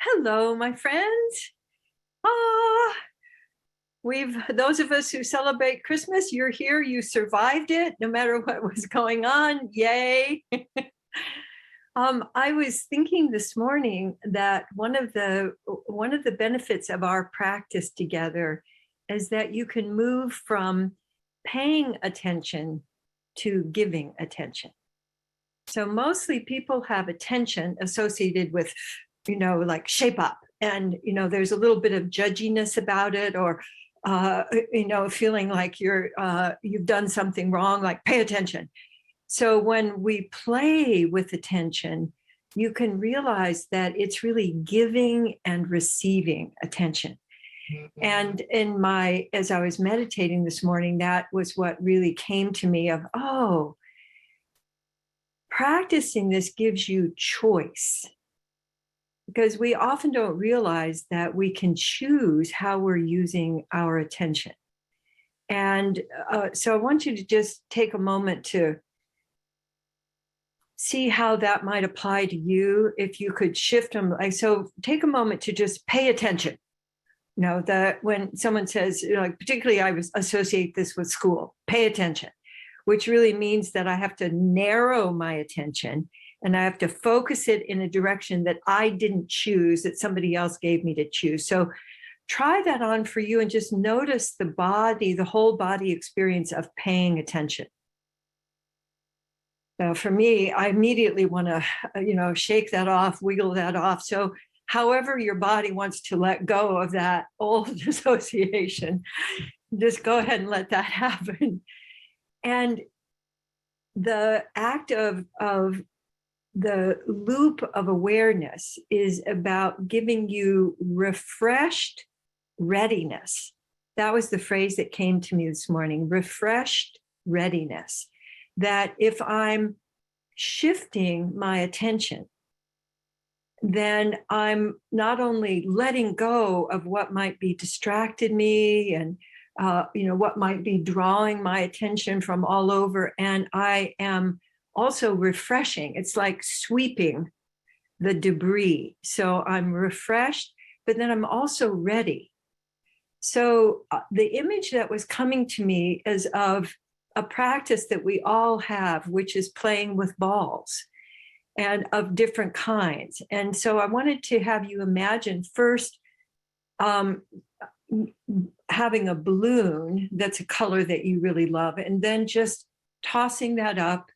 Hello, my friends. Ah, those of us who celebrate Christmas, you're here, you survived it, no matter what was going on. Yay. I was thinking this morning that one of the benefits of our practice together is that you can move from paying attention to giving attention. So mostly people have attention associated with, like shape up. And, there's a little bit of judginess about it, or, feeling like you've done something wrong, like pay attention. So when we play with attention, you can realize that it's really giving and receiving attention. And as I was meditating this morning, that was what really came to me of, practicing this gives you choice, because we often don't realize that we can choose how we're using our attention. And so I want you to just take a moment to see how that might apply to you. If you could shift them, so take a moment to just pay attention. That when someone says, particularly I associate this with school, pay attention, which really means that I have to narrow my attention and I have to focus it in a direction that I didn't choose, that somebody else gave me to choose. So try that on for you and just notice the whole body experience of paying attention. Now, for me, I immediately want to, shake that off, wiggle that off. So however your body wants to let go of that old association, just go ahead and let that happen. And the act of the loop of awareness is about giving you refreshed readiness. That was the phrase that came to me this morning, refreshed readiness. That if I'm shifting my attention, then I'm not only letting go of what might be distracted me and what might be drawing my attention from all over, and I am also refreshing. It's like sweeping the debris. So I'm refreshed, but then I'm also ready. So the image that was coming to me is of a practice that we all have, which is playing with balls and of different kinds. And so I wanted to have you imagine first having a balloon that's a color that you really love, and then just tossing that up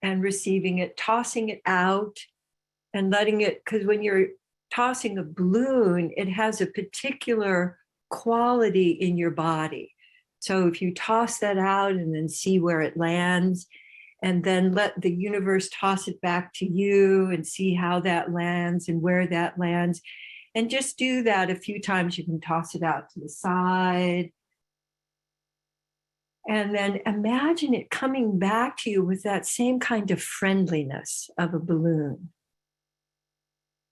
and receiving it, tossing it out and letting it, because when you're tossing a balloon, it has a particular quality in your body. So if you toss that out and then see where it lands, and then let the universe toss it back to you and see how that lands and where that lands. And just do that a few times. You can toss it out to the side. And then imagine it coming back to you with that same kind of friendliness of a balloon.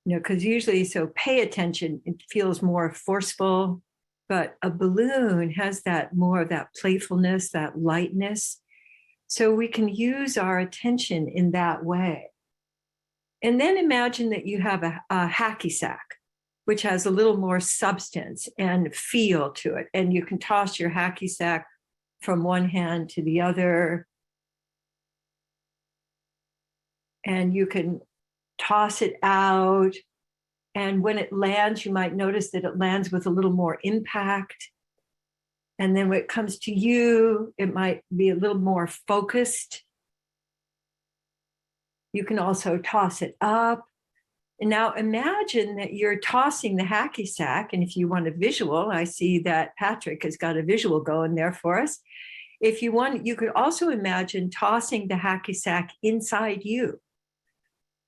Because usually, so pay attention, it feels more forceful, but a balloon has that more of that playfulness, that lightness. So we can use our attention in that way. And then imagine that you have a hacky sack, which has a little more substance and feel to it. And you can toss your hacky sack from one hand to the other. And you can toss it out. And when it lands, you might notice that it lands with a little more impact. And then when it comes to you, it might be a little more focused. You can also toss it up. And now imagine that you're tossing the hacky sack. And if you want a visual, I see that Patrick has got a visual going there for us. If you want, you could also imagine tossing the hacky sack inside you.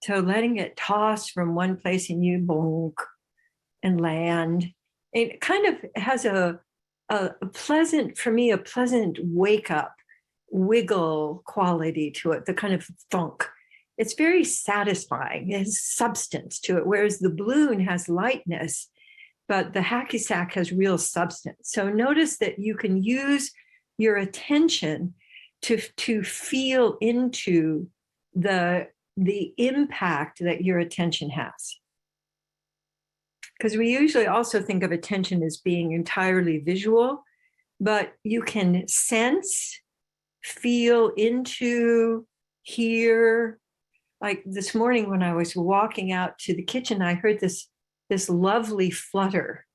So letting it toss from one place in you, bonk, and land. It kind of has a pleasant, for me, a pleasant wake up, wiggle quality to it, the kind of thunk. It's very satisfying. It has substance to it, whereas the balloon has lightness, but the hacky sack has real substance. So notice that you can use your attention to feel into the impact that your attention has. Because we usually also think of attention as being entirely visual, but you can sense, feel into, hear. Like this morning when I was walking out to the kitchen, I heard this lovely flutter.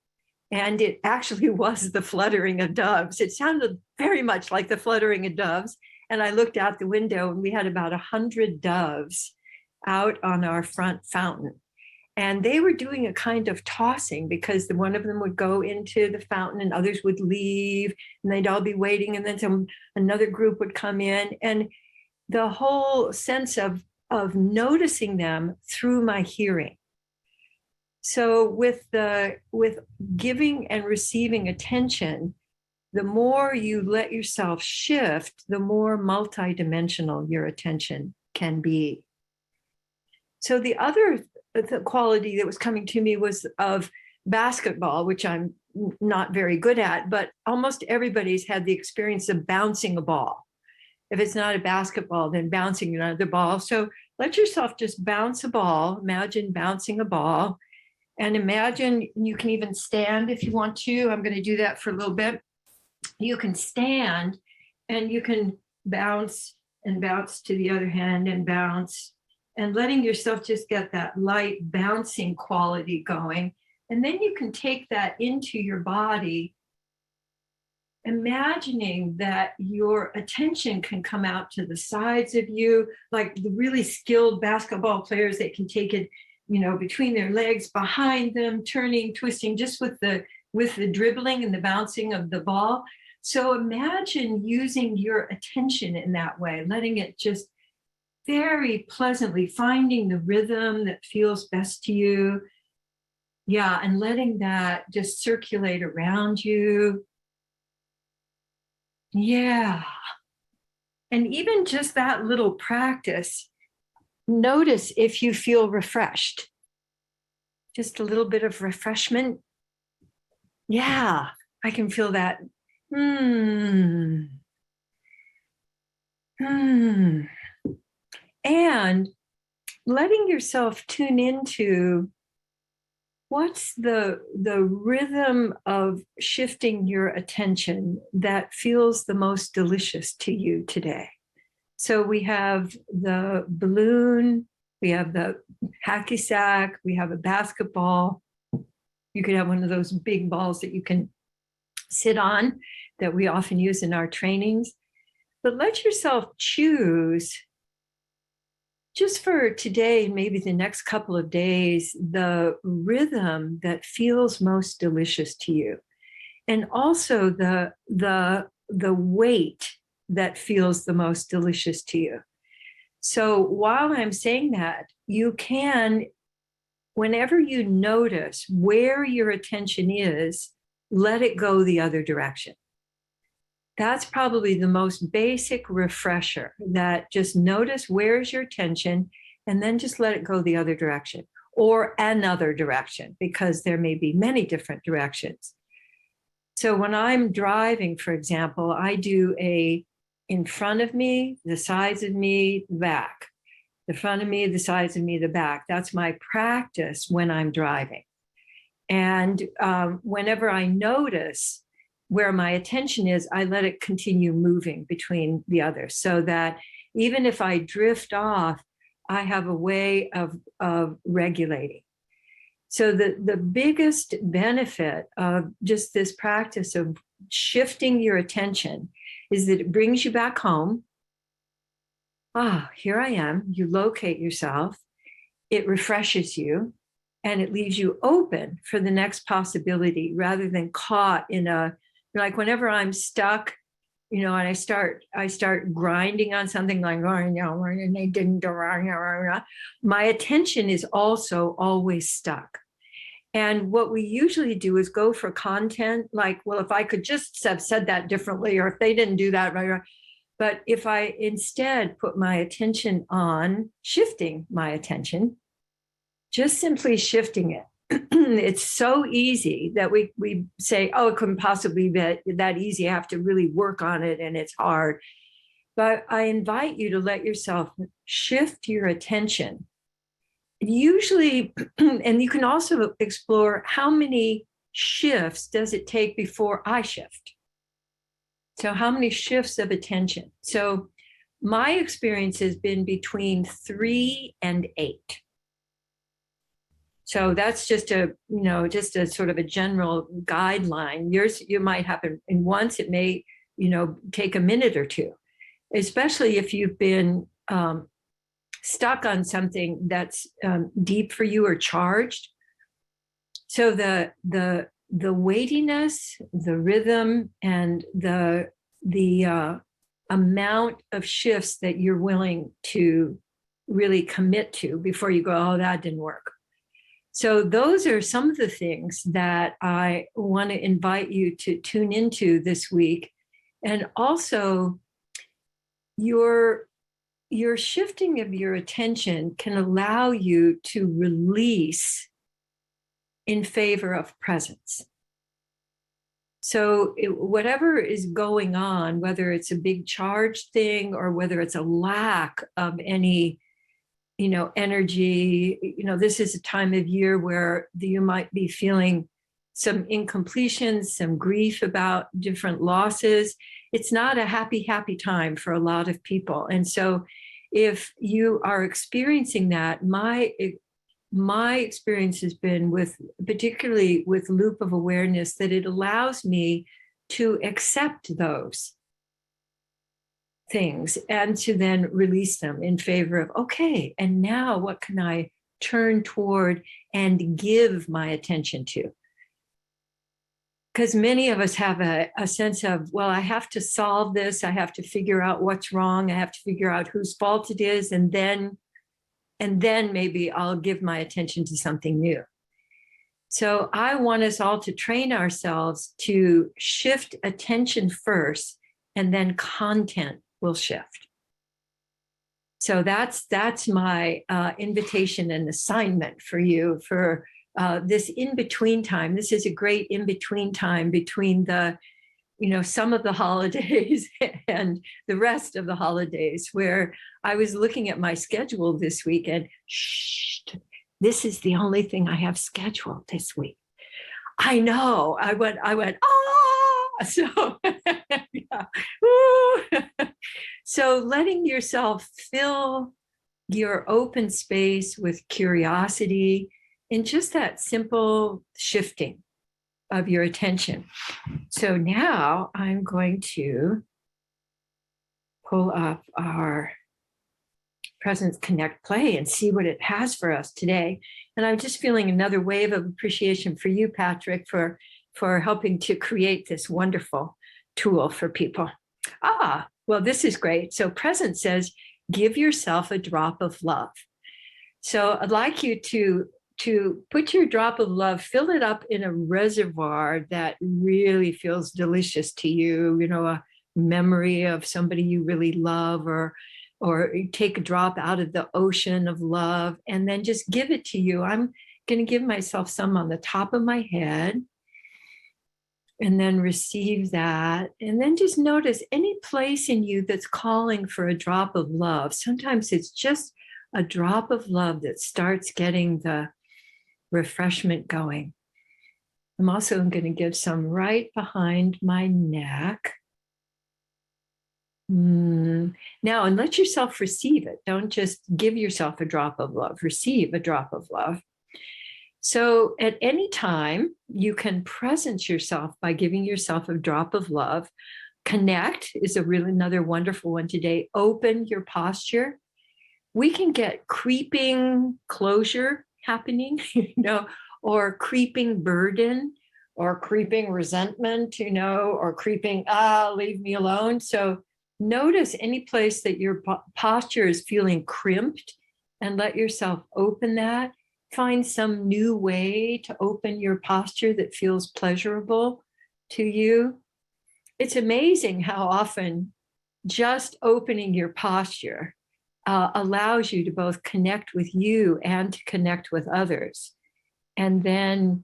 And it actually was the fluttering of doves. It sounded very much like the fluttering of doves. And I looked out the window and we had about 100 doves out on our front fountain. And they were doing a kind of tossing because one of them would go into the fountain and others would leave and they'd all be waiting. And then another group would come in. And the whole sense of noticing them through my hearing. So with giving and receiving attention, the more you let yourself shift, the more multidimensional your attention can be. So the other quality that was coming to me was of basketball, which I'm not very good at, but almost everybody's had the experience of bouncing a ball. If it's not a basketball, then bouncing another ball. So let yourself just bounce a ball. Imagine bouncing a ball. And imagine you can even stand if you want to. I'm going to do that for a little bit. You can stand and you can bounce and bounce to the other hand and bounce and letting yourself just get that light bouncing quality going. And then you can take that into your body, imagining that your attention can come out to the sides of you, like the really skilled basketball players that can take it, between their legs, behind them, turning, twisting, just with the dribbling and the bouncing of the ball. So imagine using your attention in that way, letting it just very pleasantly, finding the rhythm that feels best to you. Yeah, and letting that just circulate around you. Yeah. And even just that little practice, notice if you feel refreshed. Just a little bit of refreshment. Yeah, I can feel that. And letting yourself tune into what's the rhythm of shifting your attention that feels the most delicious to you today. So we have the balloon, we have the hacky sack, we have a basketball. You could have one of those big balls that you can sit on that we often use in our trainings. But let yourself choose, just for today, maybe the next couple of days, the rhythm that feels most delicious to you. And also the weight that feels the most delicious to you. So while I'm saying that, you can, whenever you notice where your attention is, let it go the other direction. That's probably the most basic refresher, that just notice where's your attention and then just let it go the other direction or another direction, because there may be many different directions. So when I'm driving, for example, I do in front of me, the sides of me, the back, the front of me, the sides of me, the back. That's my practice when I'm driving. And whenever I notice where my attention is, I let it continue moving between the others, so that even if I drift off, I have a way of regulating. So the biggest benefit of just this practice of shifting your attention is that it brings you back home. Here I am. You locate yourself. It refreshes you, and it leaves you open for the next possibility rather than caught in like whenever I'm stuck, and I start grinding on something like, and they didn't do, my attention is also always stuck. And what we usually do is go for content, like, well, if I could just have said that differently, or if they didn't do that right. But if I instead put my attention on shifting my attention, just simply shifting it, it's so easy that we say, it couldn't possibly be that easy. I have to really work on it and it's hard. But I invite you to let yourself shift your attention usually, and you can also explore how many shifts does it take before I shift? So how many shifts of attention? So my experience has been between 3 and 8. So that's just just a sort of a general guideline. Yours, you might happen in once, it may, take a minute or two, especially if you've been stuck on something that's deep for you or charged. So the weightiness, the rhythm, and the amount of shifts that you're willing to really commit to before you go, oh, that didn't work. So those are some of the things that I want to invite you to tune into this week. And also your shifting of your attention can allow you to release in favor of presence. So whatever is going on, whether it's a big charged thing or whether it's a lack of any energy, this is a time of year where you might be feeling some incompletions, some grief about different losses. It's not a happy time for a lot of people. And so if you are experiencing that, my experience has been particularly with loop of awareness, that it allows me to accept those things and to then release them in favor of, okay, and now what can I turn toward and give my attention to? Because many of us have a sense of, well, I have to solve this. I have to figure out what's wrong. I have to figure out whose fault it is. And then maybe I'll give my attention to something new. So I want us all to train ourselves to shift attention first, and then content will shift. So that's my invitation and assignment for you for this in-between time. This is a great in-between time between the, some of the holidays and the rest of the holidays, where I was looking at my schedule this week and this is the only thing I have scheduled this week. I know. I went, so yeah. So letting yourself fill your open space with curiosity and just that simple shifting of your attention. So now I'm going to pull up our Presence Connect Play and see what it has for us today. And I'm just feeling another wave of appreciation for you, Patrick, for helping to create this wonderful tool for people. Well, this is great. So Presence says, give yourself a drop of love. So I'd like you to put your drop of love, fill it up in a reservoir that really feels delicious to you, a memory of somebody you really love, or take a drop out of the ocean of love and then just give it to you. I'm going to give myself some on the top of my head and then receive that. And then just notice any place in you that's calling for a drop of love. Sometimes it's just a drop of love that starts getting the refreshment going. I'm also going to give some right behind my neck. Now, and let yourself receive it. Don't just give yourself a drop of love, receive a drop of love. So at any time, you can presence yourself by giving yourself a drop of love. Connect is another wonderful one today. Open your posture. We can get creeping closure happening, or creeping burden, or creeping resentment, or creeping, leave me alone. So notice any place that your posture is feeling crimped and let yourself open that. Find some new way to open your posture that feels pleasurable to you. It's amazing how often just opening your posture allows you to both connect with you and to connect with others. And then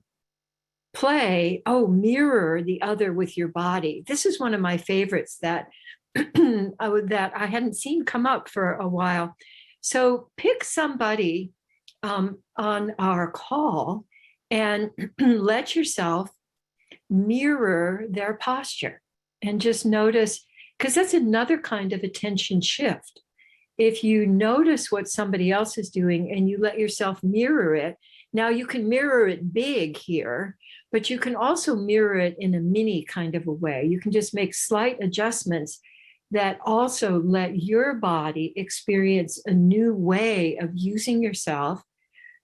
mirror the other with your body. This is one of my favorites that I hadn't seen come up for a while. So pick somebody on our call and let yourself mirror their posture and just notice, because that's another kind of attention shift. If you notice what somebody else is doing and you let yourself mirror it, now you can mirror it big here, but you can also mirror it in a mini kind of a way. You can just make slight adjustments that also let your body experience a new way of using yourself,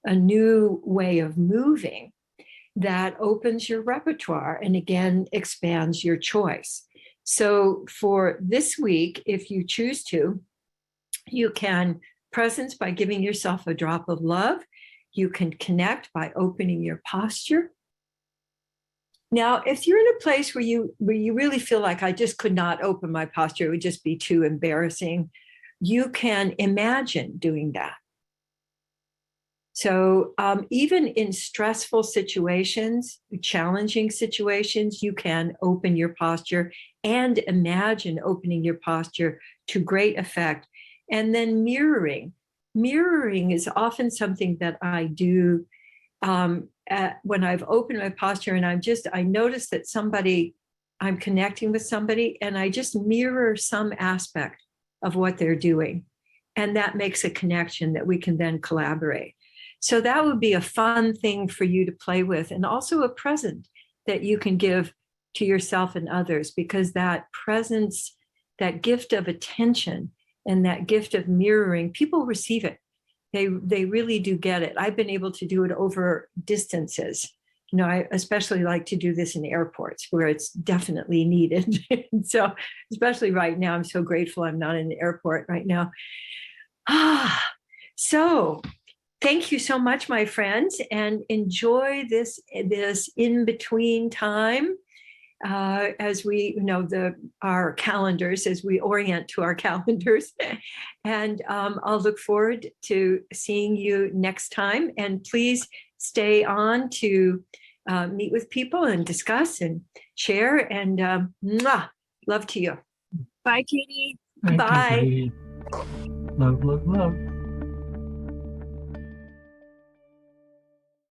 a new way of moving that opens your repertoire and again expands your choice. So for this week, if you choose to, you can presence by giving yourself a drop of love. You can connect by opening your posture. Now, if you're in a place where you really feel like I just could not open my posture, it would just be too embarrassing, you can imagine doing that. So even in stressful situations, challenging situations, you can open your posture and imagine opening your posture to great effect. And then mirroring. Mirroring is often something that I do when I've opened my posture and I notice that I'm connecting with somebody and I just mirror some aspect of what they're doing. And that makes a connection that we can then collaborate. So that would be a fun thing for you to play with, and also a present that you can give to yourself and others, because that presence, that gift of attention and that gift of mirroring, people receive it. They really do get it. I've been able to do it over distances. You know, I especially like to do this in airports where it's definitely needed. So especially right now, I'm so grateful I'm not in the airport right now. So thank you so much, my friends, and enjoy this in-between time as we our calendars, as we orient to our calendars. And I'll look forward to seeing you next time. And please stay on to meet with people and discuss and share. And love to you. Bye, Katie. Thank you, Bye. Katie. Love, love, love.